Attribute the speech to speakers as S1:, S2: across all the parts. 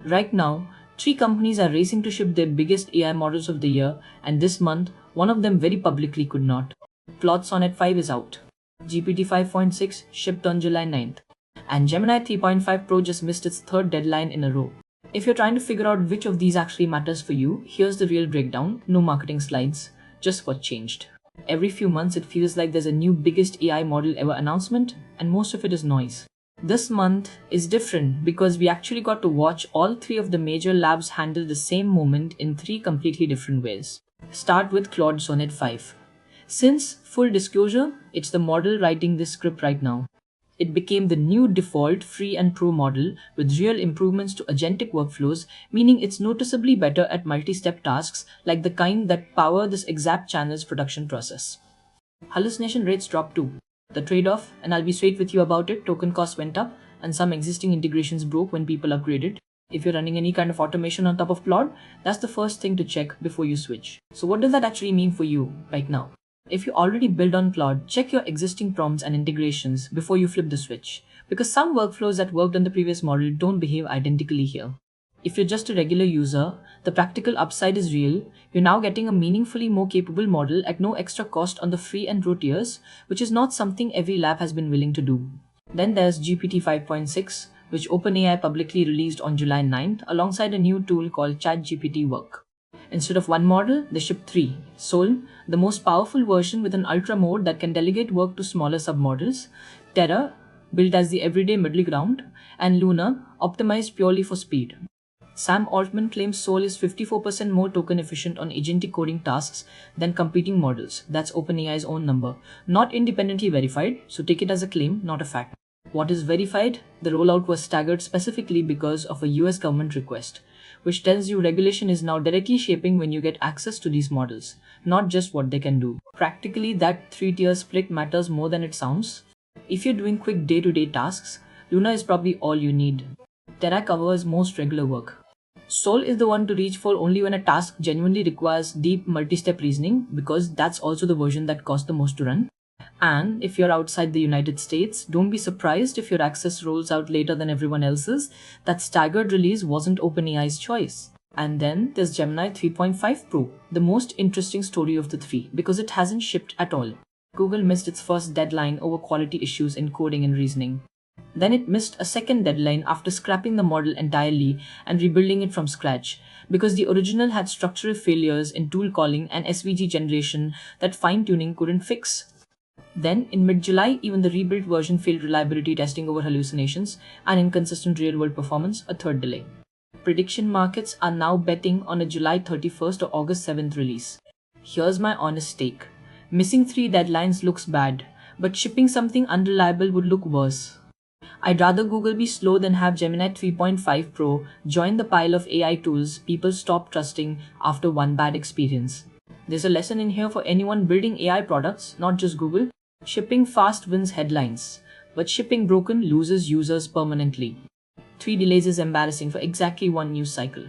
S1: Right now, three companies are racing to ship their biggest AI models of the year, and this month, one of them very publicly could not. Claude Sonnet 5 is out. GPT 5.6 shipped on July 9th. And Gemini 3.5 Pro just missed its third deadline in a row. If you're trying to figure out which of these actually matters for you, here's the real breakdown. No marketing slides, just what changed. Every few months it feels like there's a new biggest AI model ever announcement, and most of it is noise. This month is different because we actually got to watch all three of the major labs handle the same moment in three completely different ways. Start with Claude Sonnet 5. Since, full disclosure, it's the model writing this script right now. It became the new default free and pro model with real improvements to agentic workflows, meaning it's noticeably better at multi-step tasks like the kind that power this exact channel's production process. Hallucination rates dropped too. The trade-off, and I'll be straight with you about it, token cost went up and some existing integrations broke when people upgraded. If you're running any kind of automation on top of Claude, that's the first thing to check before you switch. So what does that actually mean for you right now? If you already build on Claude, check your existing prompts and integrations before you flip the switch, because some workflows that worked on the previous model don't behave identically here. If you're just a regular user, the practical upside is real. You're now getting a meaningfully more capable model at no extra cost on the free and pro tiers, which is not something every lab has been willing to do. Then there's GPT 5.6, which OpenAI publicly released on July 9th alongside a new tool called ChatGPT Work. Instead of one model, they shipped three. Sol, the most powerful version with an ultra mode that can delegate work to smaller submodels, Terra, built as the everyday middle ground, and Luna, optimized purely for speed. Sam Altman claims Sol is 54% more token efficient on agentic coding tasks than competing models. That's OpenAI's own number. Not independently verified, so take it as a claim, not a fact. What is verified? The rollout was staggered specifically because of a US government request, which tells you regulation is now directly shaping when you get access to these models, not just what they can do. Practically, that three-tier split matters more than it sounds. If you're doing quick day-to-day tasks, Luna is probably all you need. Terra covers most regular work. Sol is the one to reach for only when a task genuinely requires deep multi-step reasoning, because that's also the version that costs the most to run. And if you're outside the United States, don't be surprised if your access rolls out later than everyone else's. That staggered release wasn't OpenAI's choice. And then there's Gemini 3.5 Pro, the most interesting story of the three, because it hasn't shipped at all. Google missed its first deadline over quality issues in coding and reasoning. Then it missed a second deadline after scrapping the model entirely and rebuilding it from scratch, because the original had structural failures in tool calling and SVG generation that fine-tuning couldn't fix. Then, in mid-July, even the rebuilt version failed reliability testing over hallucinations and inconsistent real-world performance, a third delay. Prediction markets are now betting on a July 31st or August 7th release. Here's my honest take. Missing three deadlines looks bad, but shipping something unreliable would look worse. I'd rather Google be slow than have Gemini 3.5 Pro join the pile of AI tools people stop trusting after one bad experience. There's a lesson in here for anyone building AI products, not just Google. Shipping fast wins headlines, but shipping broken loses users permanently. 3 delays is embarrassing for exactly one news cycle.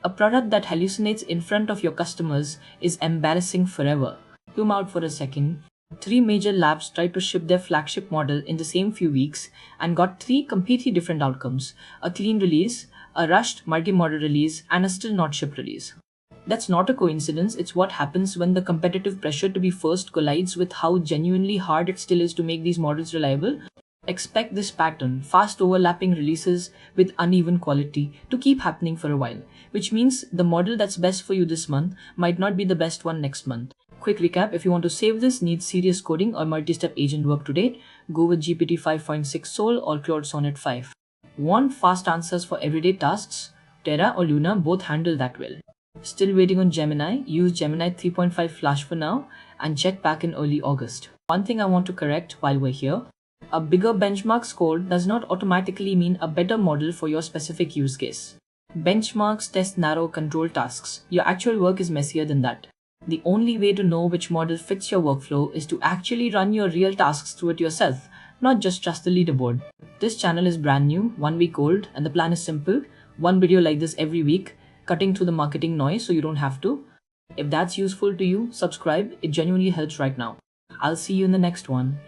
S1: A product that hallucinates in front of your customers is embarrassing forever. Zoom out for a second. 3 major labs tried to ship their flagship model in the same few weeks and got 3 completely different outcomes: a clean release, a rushed multi-model release, and a still not shipped release. That's not a coincidence, it's what happens when the competitive pressure to be first collides with how genuinely hard it still is to make these models reliable. Expect this pattern, fast overlapping releases with uneven quality, to keep happening for a while, which means the model that's best for you this month might not be the best one next month. Quick recap: if you want to save this, need serious coding or multi-step agent work today, go with GPT 5.6 Sol or Claude Sonnet 5. Want fast answers for everyday tasks? Terra or Luna both handle that well. Still waiting on Gemini? Use Gemini 3.5 Flash for now and check back in early August. One thing I want to correct while we're here: a bigger benchmark score does not automatically mean a better model for your specific use case. Benchmarks test narrow controlled tasks. Your actual work is messier than that. The only way to know which model fits your workflow is to actually run your real tasks through it yourself, not just trust the leaderboard. This channel is brand new, 1 week old, and the plan is simple: one video like this every week, cutting through the marketing noise so you don't have to. If that's useful to you, subscribe, it genuinely helps right now. I'll see you in the next one.